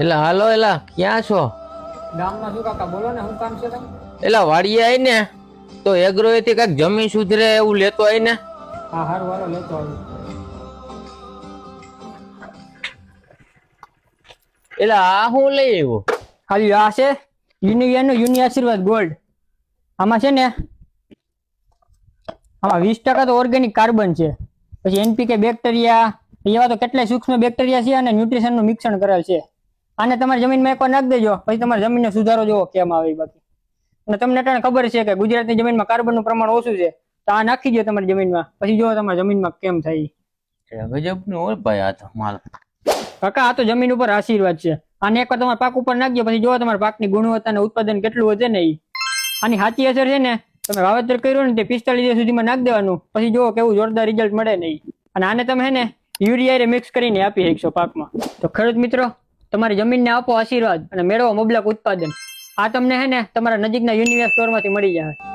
એલા હાલો એલા ક્યાં છો? ગામમાં શું કાકા બોલો ને શું કામ છે તમે? એલા વાડીએ આઈ ને તો એગ્રો થી કઈક જમીન સુધરે એવું લેતો આઈ ને. હા હારું હાલો લેતો આવું. એલા આ હું લઈ આવ્યો? ખાલી આ છે યુનિયન યુનિ આશીર્વાદ ગોલ્ડ. આમાં છે ને આમાં 20% તો ઓર્ગેનિક કાર્બન છે, પછી એનપીકે બેક્ટેરિયા એવા તો કેટલાય સૂક્ષ્મ બેક્ટેરિયા છે અને ન્યુટ્રિશનનું મિશ્રણ કરેલ છે. આને તમારી જમીનમાં એકવાર નાખી દેજો પછી તમારી જમીનનો સુધારો જોવો કેમ આવે. બાકી અને તમને અત્યારે ખબર છે કે ગુજરાતની જમીનમાં કાર્બનનું પ્રમાણ ઓછું છે, તો આ નાખી દો તમારી જમીનમાં પછી જોવો તમારી જમીનમાં કેમ થાય. ગજબ નું હોય ભાઈ આ તો માલ. કાકા આ તો જમીન ઉપર આશીર્વાદ છે. આને એકવાર તમારા પાક ઉપર નાખજો પછી જોવો તમારા પાકની ગુણવત્તા અને ઉત્પાદન કેટલું વધે ને. આની સાચી અસર છે ને તમે વાવેતર કર્યું ને તે 45 દિવસ સુધીમાં નાખી દેવાનું પછી જોવો કેવું જોરદાર રિઝલ્ટ મળે નહીં. અને આને તમે હે ને યુરિયા મિક્સ કરીને આપી શકશો પાકમાં. તો ખેડૂત મિત્રો તમારી જમીનને આપો આશીર્વાદ અને મેળવો મબલક ઉત્પાદન. આ તમને હે ને તમારા નજીકના યુનિવર્સ સ્ટોરમાંથી મળી જાય.